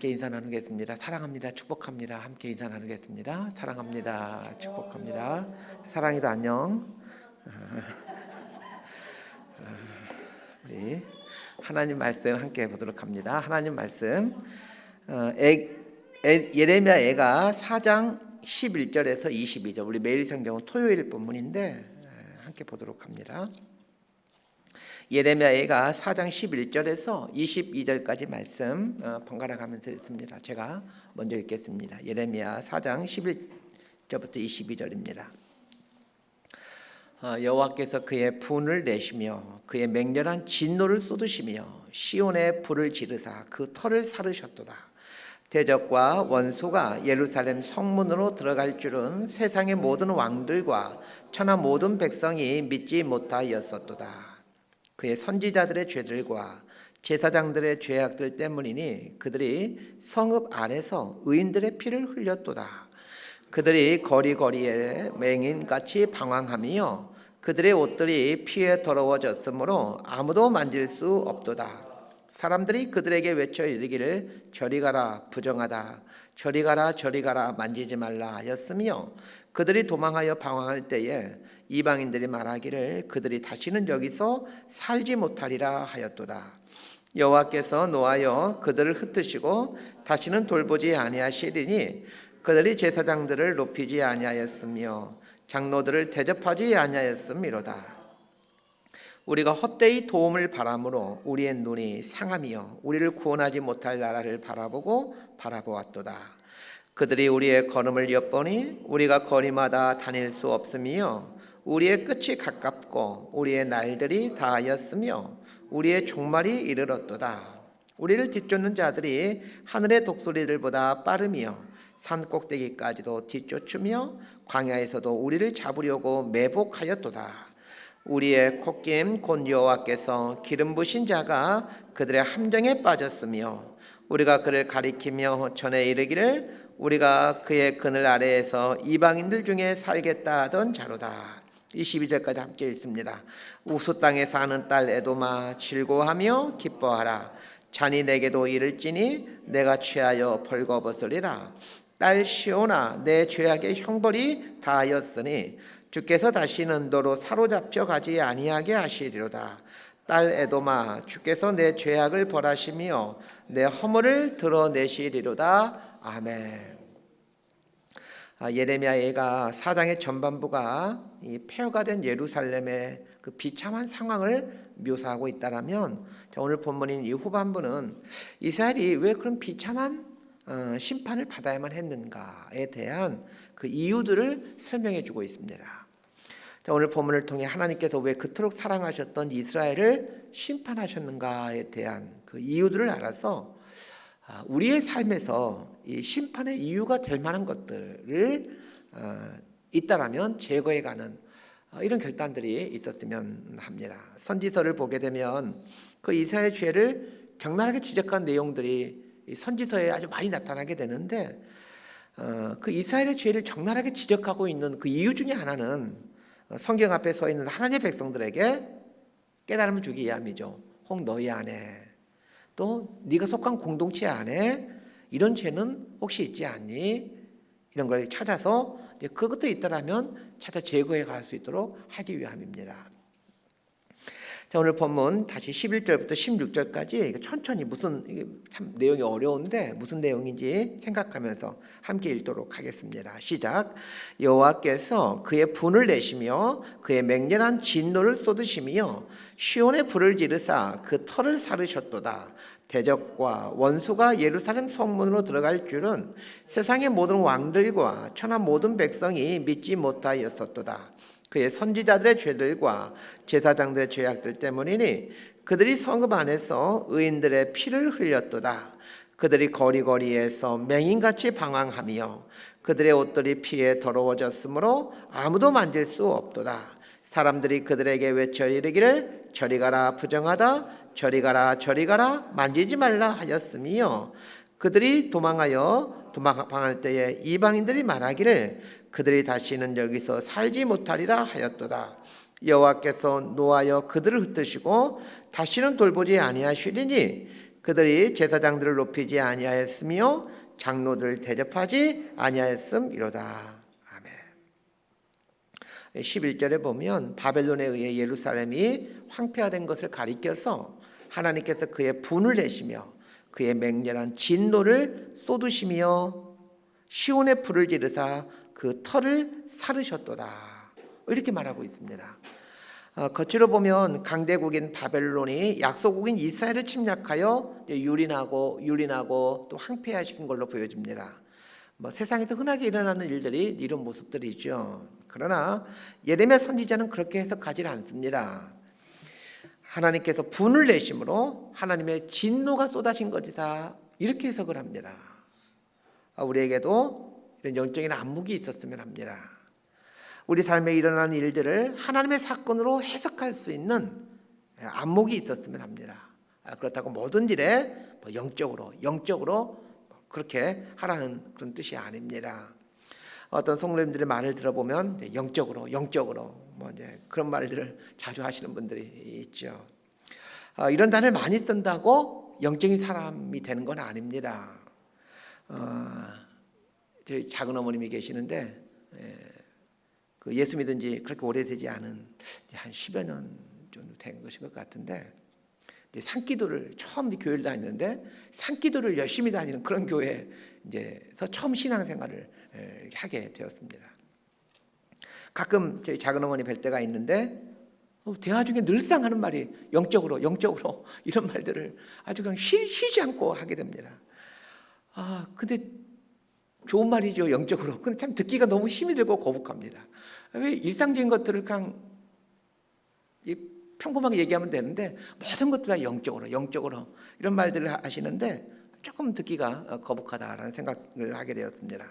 함께 인사 나누겠습니다. 사랑합니다. 축복합니다. 함께 인사 나누겠습니다. 사랑합니다. 축복합니다. 사랑이도 안녕. 우리 하나님 말씀 함께 해보도록 합니다. 하나님 말씀 예레미야 애가 4장 11절에서 22절, 우리 매일 성경은 토요일 본문인데 함께 보도록 합니다. 예레미야 애가 4장 11절에서 22절까지 말씀 번갈아 가면서 읽습니다. 제가 먼저 읽겠습니다. 예레미야 4장 11절부터 22절입니다. 여호와께서 그의 분을 내시며 그의 맹렬한 진노를 쏟으시며 시온에 불을 지르사 그 터를 사르셨도다. 대적과 원수가 예루살렘 성문으로 들어갈 줄은 세상의 모든 왕들과 천하 모든 백성이 믿지 못하였었도다. 그의 선지자들의 죄들과 제사장들의 죄악들 때문이니 그들이 성읍 안에서 의인들의 피를 흘렸도다. 그들이 거리거리에 맹인같이 방황하며 그들의 옷들이 피에 더러워졌으므로 아무도 만질 수 없도다. 사람들이 그들에게 외쳐 이르기를 저리 가라 부정하다, 저리 가라 저리 가라 만지지 말라 하였으며 그들이 도망하여 방황할 때에 이방인들이 말하기를 그들이 다시는 여기서 살지 못하리라 하였도다. 여호와께서 노하여 그들을 흩으시고 다시는 돌보지 아니하시리니 그들이 제사장들을 높이지 아니하였으며 장로들을 대접하지 아니하였음이로다. 우리가 헛되이 도움을 바람으로 우리의 눈이 상하며 우리를 구원하지 못할 나라를 바라보았도다. 그들이 우리의 걸음을 엿보니 우리가 거리마다 다닐 수 없으며 우리의 끝이 가깝고 우리의 날들이 다하였으며 우리의 종말이 이르렀도다. 우리를 뒤쫓는 자들이 하늘의 독수리들보다 빠르며 산 꼭대기까지도 뒤쫓으며 광야에서도 우리를 잡으려고 매복하였도다. 우리의 콧김 곧 여호와께서 기름 부신 자가 그들의 함정에 빠졌으며 우리가 그를 가리키며 전에 이르기를 우리가 그의 그늘 아래에서 이방인들 중에 살겠다 하던 자로다. 22절까지 함께 읽습니다. 우수 땅에 사는 딸 에돔아 즐거워하며 기뻐하라. 잔이 내게도 이를지니 내가 취하여 벌거벗으리라. 딸 시온아 내 죄악의 형벌이 다하였으니 주께서 다시는 너로 사로잡혀 가지 아니하게 하시리로다. 딸 에돔아 주께서 내 죄악을 벌하시며 내 허물을 드러내시리로다. 아멘. 예레미야 애가 4장의 전반부가 이 폐허가 된 예루살렘의 그 비참한 상황을 묘사하고 있다라면, 오늘 본문인 이 후반부는 이스라엘이 왜 그런 비참한 심판을 받아야만 했는가에 대한 그 이유들을 설명해 주고 있습니다. 오늘 본문을 통해 하나님께서 왜 그토록 사랑하셨던 이스라엘을 심판하셨는가에 대한 그 이유들을 알아서 우리의 삶에서 이 심판의 이유가 될 만한 것들을 있다라면 제거해가는 이런 결단들이 있었으면 합니다. 선지서를 보게 되면 그 이스라엘 죄를 적나라하게 지적한 내용들이 선지서에 아주 많이 나타나게 되는데, 그 이스라엘의 죄를 적나라하게 지적하고 있는 그 이유 중에 하나는 성경 앞에 서 있는 하나님의 백성들에게 깨달음을 주기 위함이죠. 혹 너희 안에 또 네가 속한 공동체 안에 이런 죄는 혹시 있지 않니? 이런 걸 찾아서 이제 그것들이 있다라면 찾아 제거해 갈 수 있도록 하기 위함입니다. 자, 오늘 본문 다시 11절부터 16절까지 천천히, 이게 참 내용이 어려운데 무슨 내용인지 생각하면서 함께 읽도록 하겠습니다. 시작. 여호와께서 그의 분을 내시며 그의 맹렬한 진노를 쏟으시며 시온에 불을 지르사 그 터를 사르셨도다. 대적과 원수가 예루살렘 성문으로 들어갈 줄은 세상의 모든 왕들과 천하 모든 백성이 믿지 못하였었도다. 그의 선지자들의 죄들과 제사장들의 죄악들 때문이니 그들이 성읍 안에서 의인들의 피를 흘렸도다. 그들이 거리거리에서 맹인같이 방황하며 그들의 옷들이 피에 더러워졌으므로 아무도 만질 수 없도다. 사람들이 그들에게 외쳐 이르기를 저리 가라 부정하다, 저리 가라 저리 가라 만지지 말라 하였으며 그들이 도망할 때에 이방인들이 말하기를 그들이 다시는 여기서 살지 못하리라 하였도다. 여호와께서 노하여 그들을 흩으시고 다시는 돌보지 아니하시리니 그들이 제사장들을 높이지 아니하였으며 장로들을 대접하지 아니하였음이로다. 아멘. 11절에 보면 바벨론에 의해 예루살렘이 황폐화된 것을 가리켜서 하나님께서 그의 분을 내시며 그의 맹렬한 진노를 쏟으시며 시온의 불을 지르사 그 터를 사르셨도다. 이렇게 말하고 있습니다. 거치로 보면 강대국인 바벨론이 약소국인 이스라엘을 침략하여 유린하고 또 황폐화시킨 걸로 보여집니다. 세상에서 흔하게 일어나는 일들이 이런 모습들이죠. 그러나 예레미야 선지자는 그렇게 해석하지 않습니다. 하나님께서 분을 내심으로 하나님의 진노가 쏟아진 것이다, 이렇게 해석을 합니다. 우리에게도 이런 영적인 안목이 있었으면 합니다. 우리 삶에 일어나는 일들을 하나님의 사건으로 해석할 수 있는 안목이 있었으면 합니다. 그렇다고 모든 일에 영적으로 그렇게 하라는 그런 뜻이 아닙니다. 어떤 성도님들의 말을 들어보면 영적으로 이제 그런 말들을 자주 하시는 분들이 있죠. 이런 단어를 많이 쓴다고 영적인 사람이 되는 건 아닙니다. 저희 작은 어머님이 계시는데 예수 믿은 지 그렇게 오래되지 않은 한 10여 년 정도 된 것인 것 같은데, 산기도를 처음 교회를 다니는데 산기도를 열심히 다니는 그런 교회에서 처음 신앙생활을 하게 되었습니다. 가끔 저희 작은 어머니 뵐 때가 있는데 대화 중에 늘상 하는 말이 영적으로 이런 말들을 아주 그냥 쉬지 않고 하게 됩니다. 근데 좋은 말이죠, 영적으로. 근데 참 듣기가 너무 힘이 들고 거북합니다. 왜 일상적인 것들을 그냥 평범하게 얘기하면 되는데 모든 것들 다 영적으로 이런 말들을 하시는데 조금 듣기가 거북하다라는 생각을 하게 되었습니다.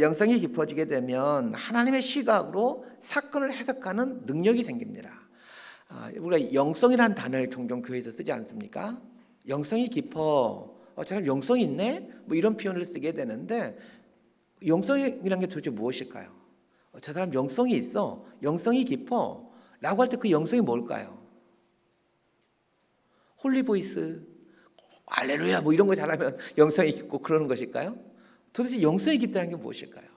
영성이 깊어지게 되면 하나님의 시각으로 사건을 해석하는 능력이 생깁니다. 우리가 영성이라는 단어를 종종 교회에서 쓰지 않습니까? 영성이 깊어, 저는 영성이 있네, 이런 표현을 쓰게 되는데, 영성이란 게 도대체 무엇일까요? 저 사람 영성이 있어, 영성이 깊어 라고 할 때 그 영성이 뭘까요? 홀리보이스, 할렐루야 이런 거 잘하면 영성이 깊고 그러는 것일까요? 도대체 영성이 깊다는 게 무엇일까요?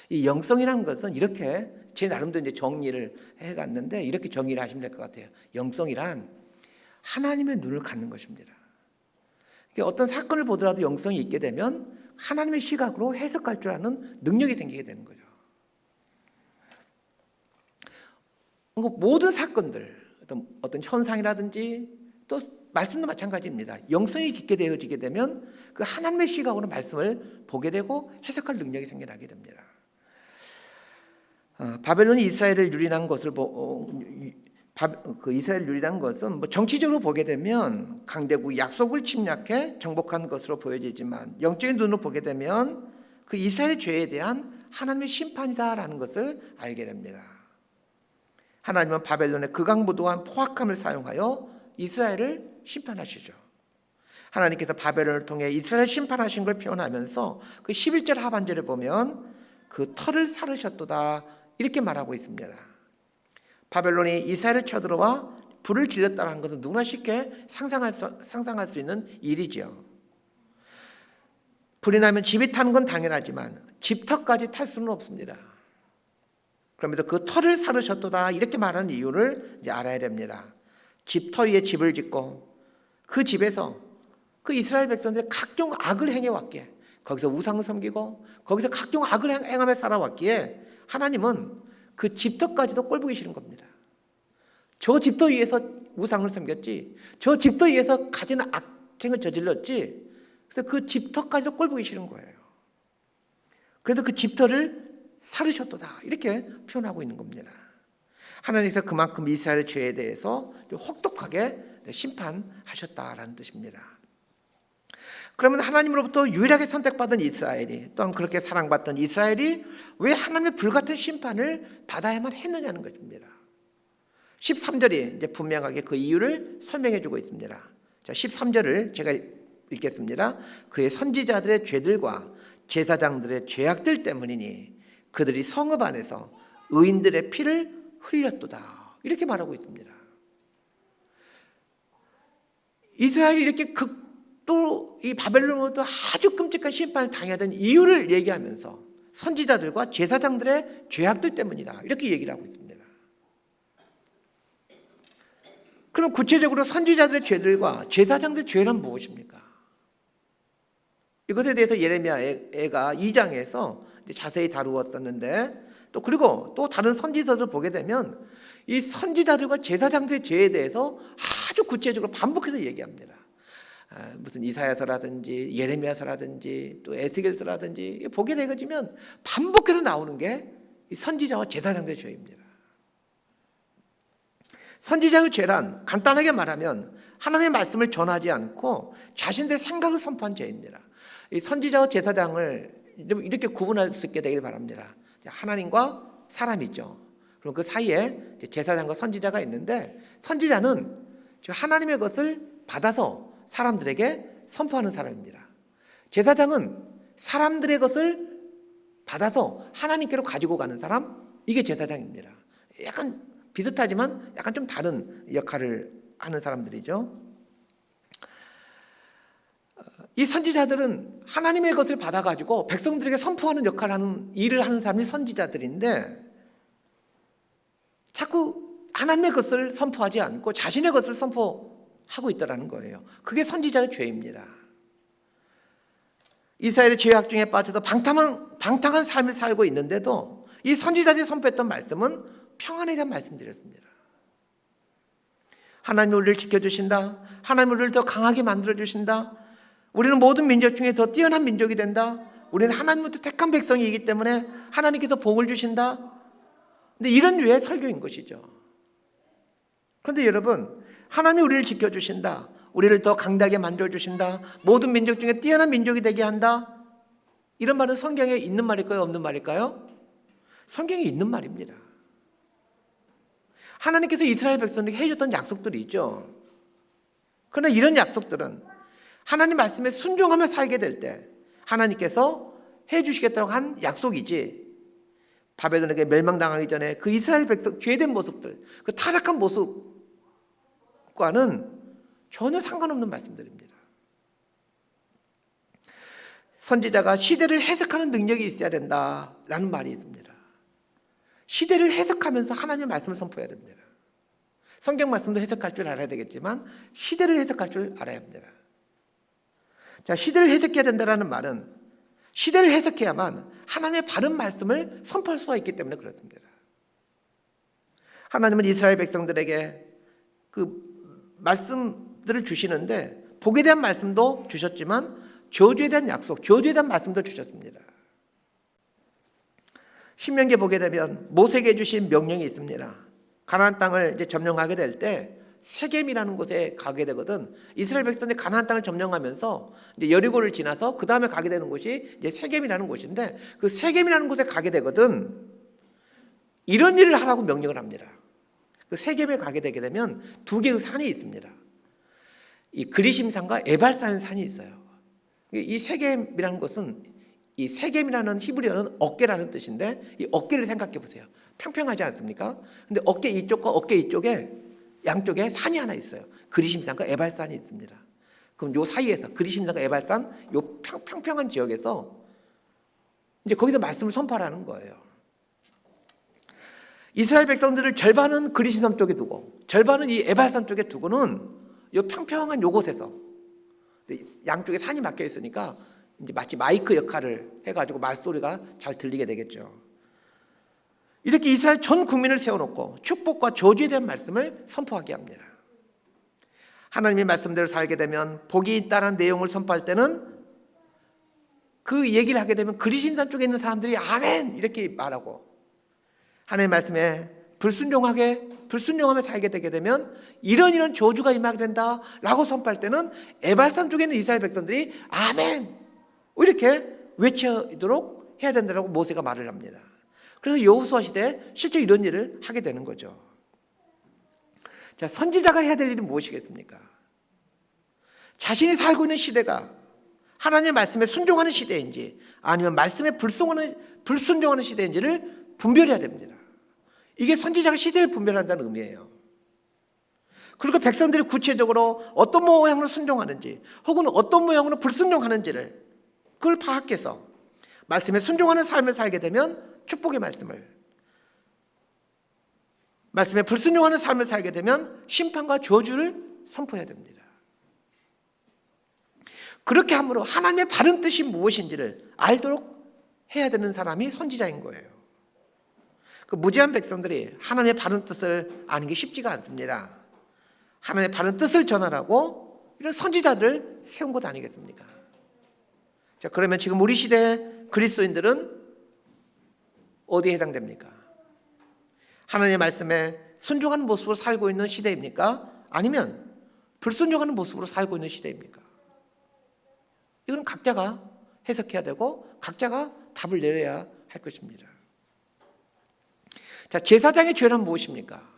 이 영성이라는 것은 이렇게 제 나름대로 이제 정리를 해갔는데, 이렇게 정리를 하시면 될 것 같아요. 영성이란 하나님의 눈을 갖는 것입니다. 어떤 사건을 보더라도 영성이 있게 되면 하나님의 시각으로 해석할 줄 아는 능력이 생기게 되는 거죠. 모든 사건들, 어떤 현상이라든지 또 말씀도 마찬가지입니다. 영성이 깊게 되어지게 되면 그 하나님의 시각으로 말씀을 보게 되고 해석할 능력이 생겨나게 됩니다. 바벨론이 이스라엘을 유린한 것을 이스라엘 유린한 것은 정치적으로 보게 되면 강대국 약속을 침략해 정복한 것으로 보여지지만, 영적인 눈으로 보게 되면 그 이스라엘의 죄에 대한 하나님의 심판이다라는 것을 알게 됩니다. 하나님은 바벨론의 극악무도한 포악함을 사용하여 이스라엘을 심판하시죠. 하나님께서 바벨론을 통해 이스라엘 심판하신 걸 표현하면서 그 11절 하반절에 보면 그 터를 사르셨도다, 이렇게 말하고 있습니다. 바벨론이 이스라엘을 쳐들어와 불을 질렀다는 것은 누구나 쉽게 상상할 수 있는 일이죠. 불이 나면 집이 타는 건 당연하지만 집터까지 탈 수는 없습니다. 그러면서 그 터를 사르셨도다, 이렇게 말하는 이유를 이제 알아야 됩니다. 집터 위에 집을 짓고 그 집에서 그 이스라엘 백성들이 각종 악을 행해왔기에, 거기서 우상을 섬기고 거기서 각종 악을 행하며 살아왔기에 하나님은 그 집터까지도 꼴보기 싫은 겁니다. 저 집터 위에서 우상을 섬겼지, 저 집터 위에서 가진 악행을 저질렀지, 그래서 그 집터까지도 꼴보기 싫은 거예요. 그래서 그 집터를 사르셨도다, 이렇게 표현하고 있는 겁니다. 하나님께서 그만큼 이스라엘의 죄에 대해서 혹독하게 심판하셨다라는 뜻입니다. 그러면 하나님으로부터 유일하게 선택받은 이스라엘이, 또한 그렇게 사랑받던 이스라엘이 왜 하나님의 불같은 심판을 받아야만 했느냐는 것입니다. 13절이 이제 분명하게 그 이유를 설명해 주고 있습니다. 자, 13절을 제가 읽겠습니다. 그의 선지자들의 죄들과 제사장들의 죄악들 때문이니 그들이 성읍 안에서 의인들의 피를 흘렸도다, 이렇게 말하고 있습니다. 이스라엘이 이렇게 또 이 바벨론으로부터 아주 끔찍한 심판을 당해야 된 이유를 얘기하면서 선지자들과 제사장들의 죄악들 때문이다, 이렇게 얘기를 하고 있습니다. 그럼 구체적으로 선지자들의 죄들과 제사장들의 죄는 무엇입니까? 이것에 대해서 예레미야가 2장에서 자세히 다루었었는데, 또 그리고 또 다른 선지서를 보게 되면 이 선지자들과 제사장들의 죄에 대해서 아주 구체적으로 반복해서 얘기합니다. 무슨 이사야서라든지 예레미야서라든지 또 에스겔서라든지 보게 되면 반복해서 나오는 게 선지자와 제사장들의 죄입니다. 선지자의 죄란 간단하게 말하면 하나님의 말씀을 전하지 않고 자신들의 생각을 선포한 죄입니다. 이 선지자와 제사장을 이렇게 구분할 수 있게 되길 바랍니다. 하나님과 사람이죠. 그럼 그 사이에 제사장과 선지자가 있는데, 선지자는 하나님의 것을 받아서 사람들에게 선포하는 사람입니다. 제사장은 사람들의 것을 받아서 하나님께로 가지고 가는 사람, 이게 제사장입니다. 약간 비슷하지만 약간 좀 다른 역할을 하는 사람들이죠. 이 선지자들은 하나님의 것을 받아가지고 백성들에게 선포하는 역할을 하는, 일을 하는 사람이 선지자들인데, 자꾸 하나님의 것을 선포하지 않고 자신의 것을 선포하고 있다는 거예요. 그게 선지자의 죄입니다. 이스라엘의 죄악 중에 빠져서 방탕한 삶을 살고 있는데도 이 선지자들이 선포했던 말씀은 평안에 대한 말씀드렸습니다. 하나님 우리를 지켜주신다. 하나님 우리를 더 강하게 만들어주신다. 우리는 모든 민족 중에 더 뛰어난 민족이 된다. 우리는 하나님부터 택한 백성이기 때문에 하나님께서 복을 주신다. 근데 이런 류의 설교인 것이죠. 그런데 여러분, 하나님이 우리를 지켜주신다. 우리를 더 강다하게 만들어주신다. 모든 민족 중에 뛰어난 민족이 되게 한다. 이런 말은 성경에 있는 말일까요? 없는 말일까요? 성경에 있는 말입니다. 하나님께서 이스라엘 백성에게 해줬던 약속들이 있죠. 그러나 이런 약속들은 하나님 말씀에 순종하며 살게 될 때 하나님께서 해주시겠다고 한 약속이지, 바벨론에게 멸망당하기 전에 그 이스라엘 백성 죄된 모습들, 그 타락한 모습과는 전혀 상관없는 말씀들입니다. 선지자가 시대를 해석하는 능력이 있어야 된다라는 말이 있습니다. 시대를 해석하면서 하나님의 말씀을 선포해야 됩니다. 성경 말씀도 해석할 줄 알아야 되겠지만 시대를 해석할 줄 알아야 합니다. 자, 시대를 해석해야 된다는 말은 시대를 해석해야만 하나님의 바른 말씀을 선포할 수가 있기 때문에 그렇습니다. 하나님은 이스라엘 백성들에게 그 말씀들을 주시는데 복에 대한 말씀도 주셨지만 저주에 대한 약속, 저주에 대한 말씀도 주셨습니다. 신명기에 보게 되면 모세에게 주신 명령이 있습니다. 가나안 땅을 이제 점령하게 될 때 세겜이라는 곳에 가게 되거든. 이스라엘 백성들이 가나안 땅을 점령하면서 이제 여리고를 지나서 그 다음에 가게 되는 곳이 이제 세겜이라는 곳인데, 그 세겜이라는 곳에 가게 되거든. 이런 일을 하라고 명령을 합니다. 그 세겜에 가게 되게 되면 두 개의 산이 있습니다. 이 그리심산과 에발산의 산이 있어요. 이 세겜이라는 것은, 이 세겜이라는 히브리어는 어깨라는 뜻인데, 이 어깨를 생각해 보세요. 평평하지 않습니까? 근데 어깨 이쪽과 어깨 이쪽에 양쪽에 산이 하나 있어요. 그리심산과 에발산이 있습니다. 그럼 요 사이에서 그리심산과 에발산 요 평평한 지역에서 이제 거기서 말씀을 선포하라는 거예요. 이스라엘 백성들을 절반은 그리심산 쪽에 두고 절반은 이 에발산 쪽에 두고는 요 평평한 요곳에서, 양쪽에 산이 막혀 있으니까 이제 마치 마이크 역할을 해가지고 말소리가 잘 들리게 되겠죠. 이렇게 이스라엘 전 국민을 세워놓고 축복과 저주에 대한 말씀을 선포하게 합니다. 하나님의 말씀대로 살게 되면 복이 있다는 내용을 선포할 때는 그 얘기를 하게 되면 그리심산 쪽에 있는 사람들이 아멘 이렇게 말하고, 하나님의 말씀에 불순종하며 살게 되게 되면 이런 저주가 임하게 된다라고 선포할 때는 에발산 쪽에 있는 이스라엘 백성들이 아멘 이렇게 외치도록 해야 된다고 모세가 말을 합니다. 그래서 여호수아 시대에 실제 이런 일을 하게 되는 거죠. 자, 선지자가 해야 될 일은 무엇이겠습니까? 자신이 살고 있는 시대가 하나님의 말씀에 순종하는 시대인지 아니면 말씀에 불순종하는 시대인지를 분별해야 됩니다. 이게 선지자가 시대를 분별한다는 의미예요. 그리고 백성들이 구체적으로 어떤 모양으로 순종하는지 혹은 어떤 모양으로 불순종하는지를 그걸 파악해서 말씀에 순종하는 삶을 살게 되면 축복의 말씀에 불순종하는 삶을 살게 되면 심판과 저주를 선포해야 됩니다. 그렇게 함으로 하나님의 바른 뜻이 무엇인지를 알도록 해야 되는 사람이 선지자인 거예요. 그 무지한 백성들이 하나님의 바른 뜻을 아는 게 쉽지가 않습니다. 하나님의 바른 뜻을 전하라고 이런 선지자들을 세운 것 아니겠습니까? 자, 그러면 지금 우리 시대 그리스도인들은 어디에 해당됩니까? 하나님의 말씀에 순종하는 모습으로 살고 있는 시대입니까? 아니면 불순종하는 모습으로 살고 있는 시대입니까? 이건 각자가 해석해야 되고 각자가 답을 내려야 할 것입니다. 자, 제사장의 죄는 무엇입니까?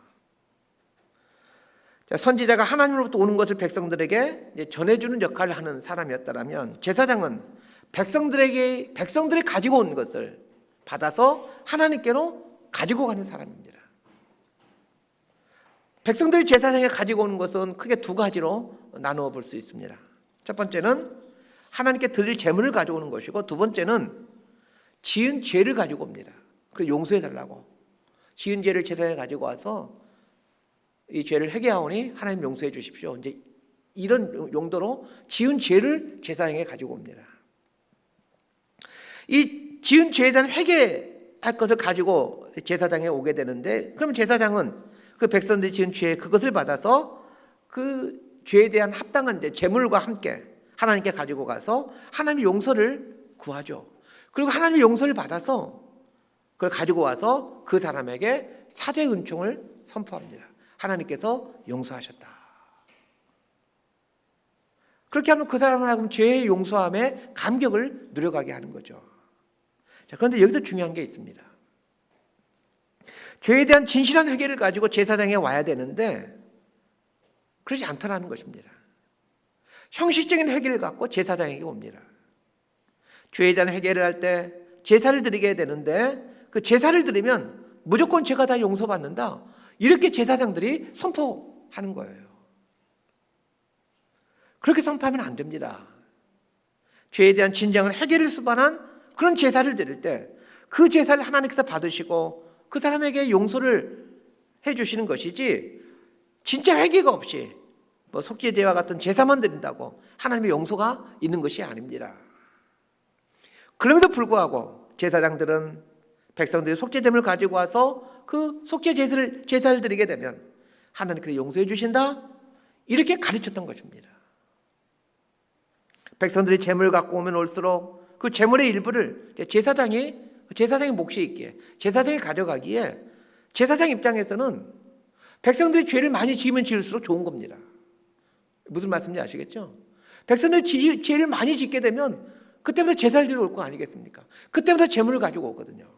자, 선지자가 하나님으로부터 오는 것을 백성들에게 전해주는 역할을 하는 사람이었다면 제사장은 백성들이 가지고 온 것을 받아서 하나님께로 가지고 가는 사람입니다. 백성들이 제사장에 가지고 오는 것은 크게 두 가지로 나누어 볼 수 있습니다. 첫 번째는 하나님께 드릴 제물을 가져오는 것이고, 두 번째는 지은 죄를 가지고 옵니다. 그래서 용서해 달라고. 지은 죄를 제사장에 가지고 와서 이 죄를 회개하오니 하나님 용서해 주십시오. 이제 이런 용도로 지은 죄를 제사장에 가지고 옵니다. 이 지은 죄에 대한 회개할 것을 가지고 제사장에 오게 되는데, 그럼 제사장은 그 백성들이 지은 죄 그것을 받아서 그 죄에 대한 합당한 제물과 함께 하나님께 가지고 가서 하나님의 용서를 구하죠. 그리고 하나님의 용서를 받아서 그걸 가지고 와서 그 사람에게 사죄의 은총을 선포합니다. 하나님께서 용서하셨다. 그렇게 하면 그 사람을 하여금 죄의 용서함에 감격을 누려가게 하는 거죠. 자, 그런데 여기서 중요한 게 있습니다. 죄에 대한 진실한 회개를 가지고 제사장에 와야 되는데 그렇지 않더라는 것입니다. 형식적인 회개를 갖고 제사장에게 옵니다. 죄에 대한 회개를 할 때 제사를 드리게 되는데 그 제사를 드리면 무조건 죄가 다 용서받는다, 이렇게 제사장들이 선포하는 거예요. 그렇게 선포하면 안 됩니다. 죄에 대한 진정한 회개를 수반한 그런 제사를 드릴 때 그 제사를 하나님께서 받으시고 그 사람에게 용서를 해주시는 것이지, 진짜 회개가 없이 뭐 속죄제와 같은 제사만 드린다고 하나님의 용서가 있는 것이 아닙니다. 그럼에도 불구하고 제사장들은 백성들이 속죄제물을 가지고 와서 그 제사를 드리게 되면 하나님께서 용서해 주신다, 이렇게 가르쳤던 것입니다. 백성들이 제물을 갖고 오면 올수록 그 제물의 일부를 제사장이 몫이 있기에 제사장이 가져가기에 제사장 입장에서는 백성들이 죄를 많이 지으면 지을수록 좋은 겁니다. 무슨 말씀인지 아시겠죠? 백성들이 죄를 많이 짓게 되면 그때부터 제사를 드리러 올 거 아니겠습니까? 그때부터 제물을 가지고 오거든요.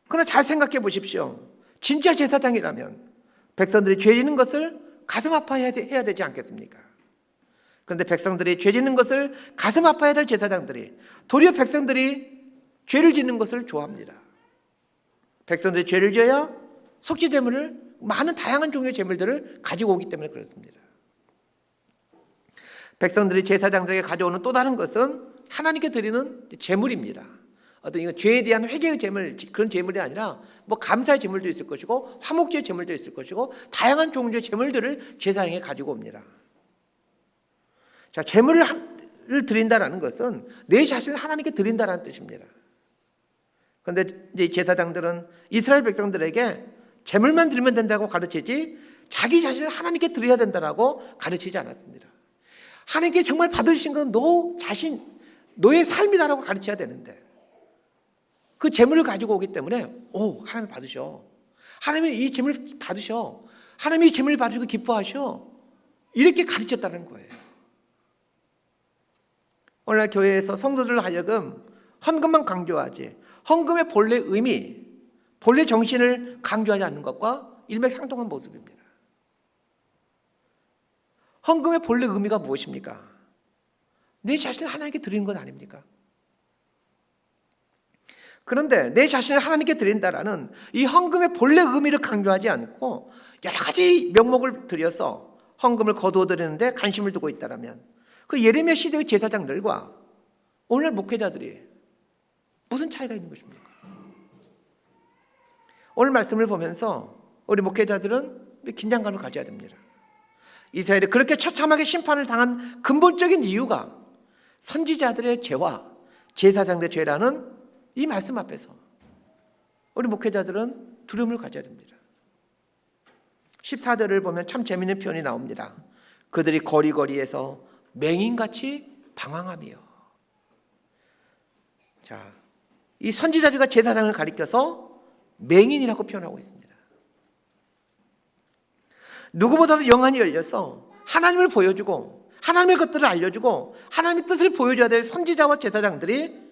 그러나 잘 생각해 보십시오. 진짜 제사장이라면 백성들이 죄 짓는 것을 가슴 아파해야 되지 않겠습니까? 그런데 백성들이 죄 짓는 것을 가슴 아파해야 될 제사장들이 도리어 백성들이 죄를 짓는 것을 좋아합니다. 백성들이 죄를 지어야 속죄제물을, 많은 다양한 종류의 제물들을 가지고 오기 때문에 그렇습니다. 백성들이 제사장들에게 가져오는 또 다른 것은 하나님께 드리는 제물입니다. 어떤 이거 죄에 대한 회개의 제물, 그런 제물이 아니라 뭐 감사의 제물도 있을 것이고 화목제의 제물도 있을 것이고 다양한 종류의 제물들을 제사장에 가지고 옵니다. 자, 제물을 드린다라는 것은 내 자신을 하나님께 드린다라는 뜻입니다. 그런데 이제 제사장들은 이스라엘 백성들에게 제물만 드리면 된다고 가르치지 자기 자신을 하나님께 드려야 된다라고 가르치지 않았습니다. 하나님께 정말 받으신 건 너의 삶이다라고 가르쳐야 되는데 그 제물을 가지고 오기 때문에 하나님 받으셔. 하나님이 이 제물 받으셔. 하나님이 이 제물 받으시고 기뻐하셔. 이렇게 가르쳤다는 거예요. 오늘날 교회에서 성도들 하여금 헌금만 강조하지 헌금의 본래 의미, 본래 정신을 강조하지 않는 것과 일맥상통한 모습입니다. 헌금의 본래 의미가 무엇입니까? 내 자신을 하나님께 드리는 것 아닙니까? 그런데 내 자신을 하나님께 드린다라는 이 헌금의 본래 의미를 강조하지 않고 여러 가지 명목을 들여서 헌금을 거두어 드리는데 관심을 두고 있다라면 그 예레미야 시대의 제사장들과 오늘날 목회자들이 무슨 차이가 있는 것입니까? 오늘 말씀을 보면서 우리 목회자들은 긴장감을 가져야 됩니다. 이스라엘이 그렇게 처참하게 심판을 당한 근본적인 이유가 선지자들의 죄와 제사장들의 죄라는 이 말씀 앞에서 우리 목회자들은 두려움을 가져야 됩니다. 14절을 보면 참 재미있는 표현이 나옵니다. 그들이 거리거리에서 맹인같이 방황하며. 자, 이 선지자들과 제사장을 가리켜서 맹인이라고 표현하고 있습니다. 누구보다도 영안이 열려서 하나님을 보여주고 하나님의 것들을 알려주고 하나님의 뜻을 보여줘야 될 선지자와 제사장들이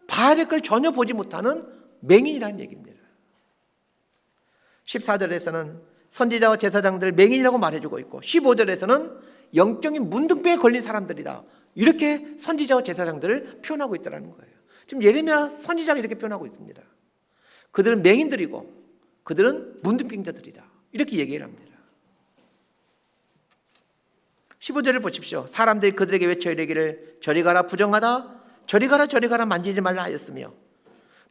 바알의 걸 전혀 보지 못하는 맹인이라는 얘기입니다. 14절에서는 선지자와 제사장들 맹인이라고 말해주고 있고 15절에서는 영적인 문둥병에 걸린 사람들이다, 이렇게 선지자와 제사장들을 표현하고 있다는 거예요. 지금 예레미야 선지자가 이렇게 표현하고 있습니다. 그들은 맹인들이고 그들은 문둥병자들이다, 이렇게 얘기를 합니다. 15절을 보십시오. 사람들이 그들에게 외쳐 이르기를 저리 가라 부정하다, 저리 가라 저리 가라 만지지 말라 하였으며,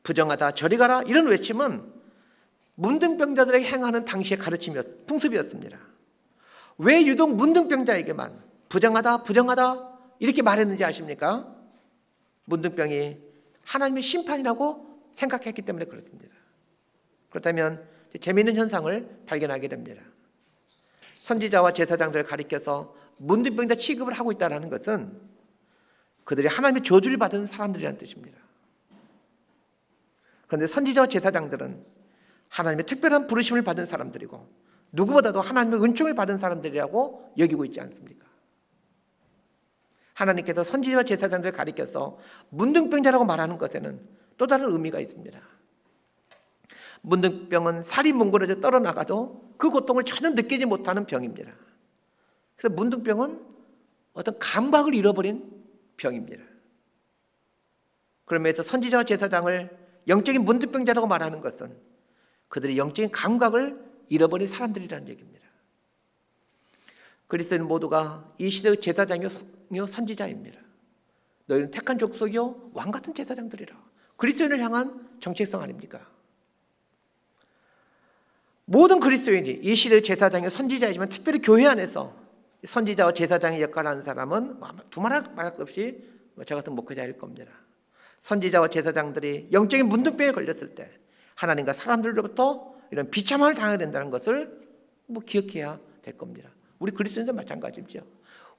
부정하다 저리 가라 이런 외침은 문둥병자들에게 행하는 당시의 가르침이었, 풍습이었습니다. 왜 유독 문둥병자에게만 부정하다 부정하다 이렇게 말했는지 아십니까? 문둥병이 하나님의 심판이라고 생각했기 때문에 그렇습니다. 그렇다면 재미있는 현상을 발견하게 됩니다. 선지자와 제사장들을 가리켜서 문둥병자 취급을 하고 있다는 것은 그들이 하나님의 저주를 받은 사람들이라는 뜻입니다. 그런데 선지자와 제사장들은 하나님의 특별한 부르심을 받은 사람들이고 누구보다도 하나님의 은총을 받은 사람들이라고 여기고 있지 않습니까? 하나님께서 선지자와 제사장들을 가리켜서 문둥병자라고 말하는 것에는 또 다른 의미가 있습니다. 문둥병은 살이 뭉그러져 떨어나가도 그 고통을 전혀 느끼지 못하는 병입니다. 그래서 문둥병은 어떤 감각을 잃어버린 병입니다. 그러면서 선지자와 제사장을 영적인 문둥병자라고 말하는 것은 그들이 영적인 감각을 잃어버린 사람들이라는 얘기입니다. 그리스도인 모두가 이 시대의 제사장이요 선지자입니다. 너희는 택한 족속이요 왕같은 제사장들이라. 그리스도인을 향한 정체성 아닙니까? 모든 그리스도인이 이 시대의 제사장이요 선지자이지만 특별히 교회 안에서 선지자와 제사장의 역할을 하는 사람은 두말할 것 없이 저 같은 목회자일 겁니다. 선지자와 제사장들이 영적인 문둥병에 걸렸을 때 하나님과 사람들로부터 이런 비참함을 당하게 된다는 것을 기억해야 될 겁니다. 우리 그리스도인도 마찬가지죠.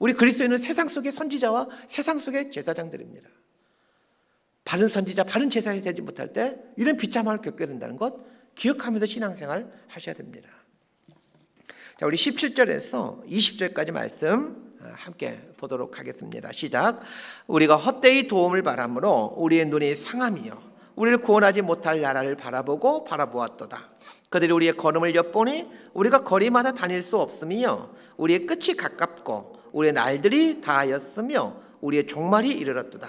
우리 그리스도인은 세상 속의 선지자와 세상 속의 제사장들입니다. 바른 선지자, 바른 제사장이 되지 못할 때 이런 비참함을 겪게 된다는 것 기억하면서 신앙생활 하셔야 됩니다. 자, 우리 17절에서 20절까지 말씀 함께 보도록 하겠습니다. 시작. 우리가 헛되이 도움을 바람으로 우리의 눈이 상하며 우리를 구원하지 못할 나라를 바라보고 바라보았도다. 그들이 우리의 걸음을 엿보니 우리가 거리마다 다닐 수 없으며 우리의 끝이 가깝고 우리의 날들이 다하였으며 우리의 종말이 이르렀도다.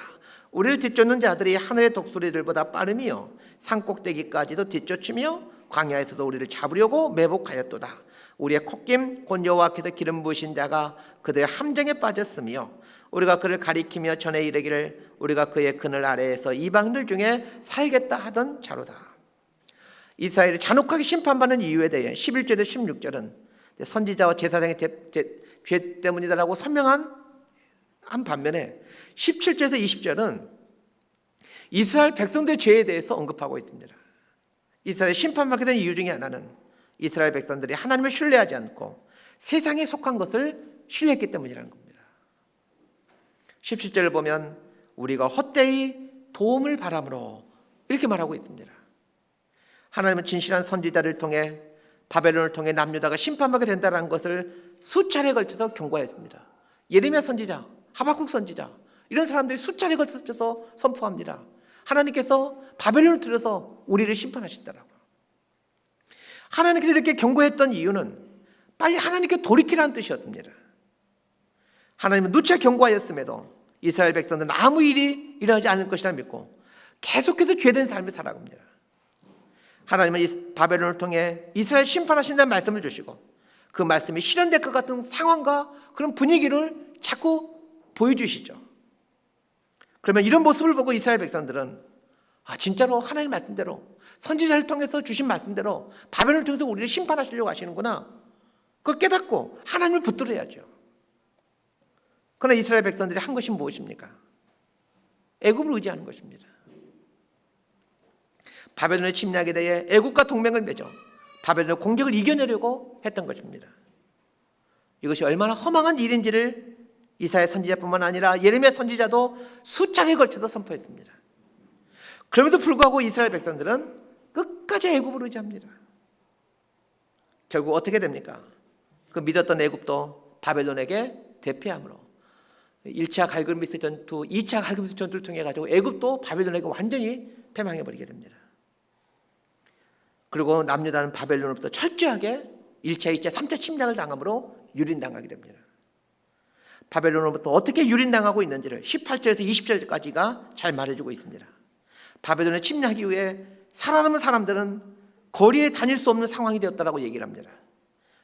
우리를 뒤쫓는 자들이 하늘의 독수리들보다 빠르며 산꼭대기까지도 뒤쫓으며 광야에서도 우리를 잡으려고 매복하였도다. 우리의 콧김 곧 여호와께서 기름 부으신 자가 그들의 함정에 빠졌으며 우리가 그를 가리키며 전에 이르기를 우리가 그의 그늘 아래에서 이방들 중에 살겠다 하던 자로다. 이스라엘이 잔혹하게 심판받는 이유에 대해 11절에서 16절은 선지자와 제사장의 죄 때문이다라고 설명한 반면에 17절에서 20절은 이스라엘 백성들의 죄에 대해서 언급하고 있습니다. 이스라엘이 심판받게 된 이유 중에 하나는 이스라엘 백성들이 하나님을 신뢰하지 않고 세상에 속한 것을 신뢰했기 때문이라는 겁니다. 17절을 보면 우리가 헛되이 도움을 바람으로 이렇게 말하고 있습니다. 하나님은 진실한 선지자를 통해 바벨론을 통해 남유다가 심판받게 된다는 것을 수차례에 걸쳐서 경고했습니다. 예레미야 선지자, 하박국 선지자 이런 사람들이 수차례에 걸쳐서 선포합니다. 하나님께서 바벨론을 들여서 우리를 심판하신다라고. 하나님께서 이렇게 경고했던 이유는 빨리 하나님께 돌이키라는 뜻이었습니다. 하나님은 누차 경고하였음에도 이스라엘 백성들은 아무 일이 일어나지 않을 것이라 믿고 계속해서 죄된 삶을 살아갑니다. 하나님은 이 바벨론을 통해 이스라엘 심판하신다는 말씀을 주시고 그 말씀이 실현될 것 같은 상황과 그런 분위기를 자꾸 보여주시죠. 그러면 이런 모습을 보고 이스라엘 백성들은 진짜로 하나님 말씀대로 선지자를 통해서 주신 말씀대로 바벨론을 통해서 우리를 심판하시려고 하시는구나. 그걸 깨닫고 하나님을 붙들어야죠. 그러나 이스라엘 백성들이 한 것이 무엇입니까? 애굽을 의지하는 것입니다. 바벨론의 침략에 대해 애굽과 동맹을 맺어 바벨론의 공격을 이겨내려고 했던 것입니다. 이것이 얼마나 허망한 일인지를 이사야 선지자뿐만 아니라 예레미야 선지자도 수차례에 걸쳐서 선포했습니다. 그럼에도 불구하고 이스라엘 백성들은 끝까지 애굽을 의지합니다. 결국 어떻게 됩니까? 그 믿었던 애굽도 바벨론에게 대패함으로 1차 갈그미스 전투, 2차 갈그미스 전투를 통해 가지고 애굽도 바벨론에게 완전히 패망해버리게 됩니다. 그리고 남유다는 바벨론으로부터 철저하게 1차, 2차, 3차 침략을 당함으로 유린당하게 됩니다. 바벨론으로부터 어떻게 유린당하고 있는지를 18절에서 20절까지가 잘 말해주고 있습니다. 바벨론의 침략 이후에 살아남은 사람들은 거리에 다닐 수 없는 상황이 되었다라고 얘기를 합니다.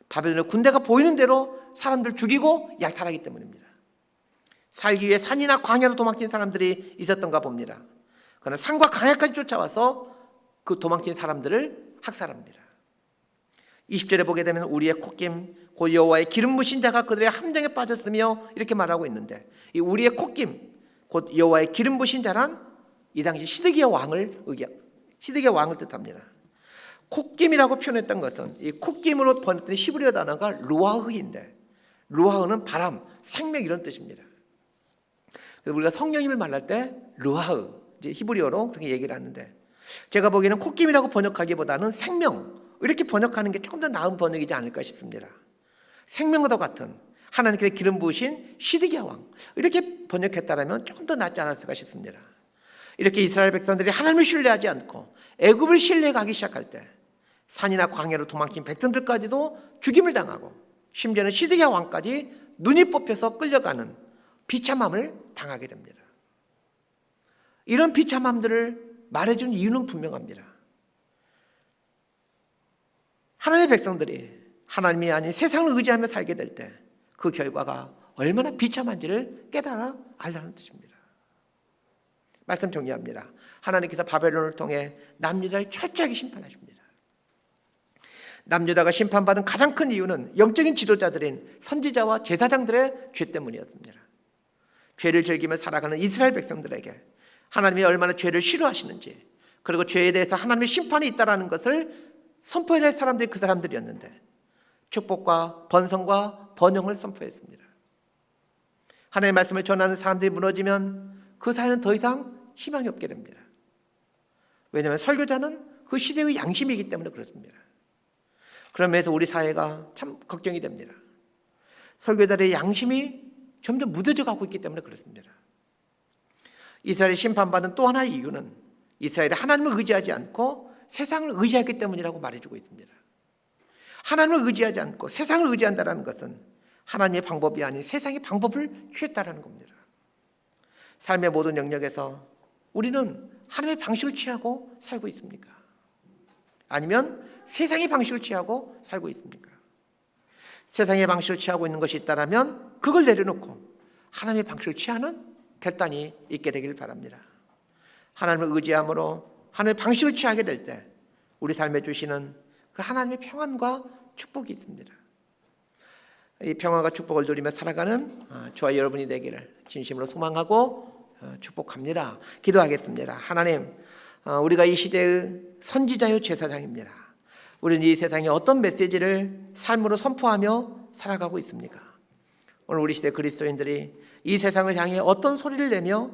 바벨론의 군대가 보이는 대로 사람들 죽이고 약탈하기 때문입니다. 살기 위해 산이나 광야로 도망친 사람들이 있었던가 봅니다. 그러나 산과 광야까지 쫓아와서 그 도망친 사람들을 학살합니다. 20절에 보게 되면 우리의 콧김 곧 여호와의 기름 부으신 자가 그들의 함정에 빠졌으며 이렇게 말하고 있는데, 이 우리의 콧김 곧 여호와의 기름 부으신 자란 이 당시 시드기야 왕을 뜻합니다. 콧김이라고 표현했던 것은 이 콧김으로 번역된 히브리어 단어가 루아흐인데, 루아흐는 바람, 생명 이런 뜻입니다. 그래서 우리가 성령님을 말할 때 루아흐, 이제 히브리어로 그렇게 얘기를 하는데, 제가 보기에는 콧김이라고 번역하기보다는 생명 이렇게 번역하는 게 조금 더 나은 번역이지 않을까 싶습니다. 생명과 같은 하나님께서 기름 부으신 시드기야 왕 이렇게 번역했다라면 조금 더 낫지 않았을까 싶습니다. 이렇게 이스라엘 백성들이 하나님을 신뢰하지 않고 애굽을 신뢰하기 시작할 때 산이나 광야로 도망친 백성들까지도 죽임을 당하고 심지어는 시드기야 왕까지 눈이 뽑혀서 끌려가는 비참함을 당하게 됩니다. 이런 비참함들을 말해준 이유는 분명합니다. 하나님의 백성들이 하나님이 아닌 세상을 의지하며 살게 될 때 그 결과가 얼마나 비참한지를 깨달아 알라는 뜻입니다. 말씀 정리합니다. 하나님께서 바벨론을 통해 남유다를 철저하게 심판하십니다. 남유다가 심판받은 가장 큰 이유는 영적인 지도자들인 선지자와 제사장들의 죄 때문이었습니다. 죄를 즐기며 살아가는 이스라엘 백성들에게 하나님이 얼마나 죄를 싫어하시는지, 그리고 죄에 대해서 하나님의 심판이 있다는 것을 선포해야 할 사람들이 그 사람들이었는데 축복과 번성과 번영을 선포했습니다. 하나님의 말씀을 전하는 사람들이 무너지면 그 사회는 더 이상 희망이 없게 됩니다. 왜냐하면 설교자는 그 시대의 양심이기 때문에 그렇습니다. 그러면서 우리 사회가 참 걱정이 됩니다. 설교자들의 양심이 점점 무뎌져 가고 있기 때문에 그렇습니다. 이스라엘이 심판받은 또 하나의 이유는 이스라엘이 하나님을 의지하지 않고 세상을 의지하기 때문이라고 말해주고 있습니다. 하나님을 의지하지 않고 세상을 의지한다는 것은 하나님의 방법이 아닌 세상의 방법을 취했다는 겁니다. 삶의 모든 영역에서 우리는 하나님의 방식을 취하고 살고 있습니까? 아니면 세상의 방식을 취하고 살고 있습니까? 세상의 방식을 취하고 있는 것이 있다면 그걸 내려놓고 하나님의 방식을 취하는 결단이 있게 되길 바랍니다. 하나님을 의지함으로 하나님의 방식을 취하게 될 때 우리 삶에 주시는 그 하나님의 평안과 축복이 있습니다. 이 평안과 축복을 누리며 살아가는 저와 여러분이 되기를 진심으로 소망하고 축복합니다. 기도하겠습니다. 하나님, 우리가 이 시대의 선지자요 제사장입니다. 우리는 이 세상에 어떤 메시지를 삶으로 선포하며 살아가고 있습니까? 오늘 우리 시대 그리스도인들이 이 세상을 향해 어떤 소리를 내며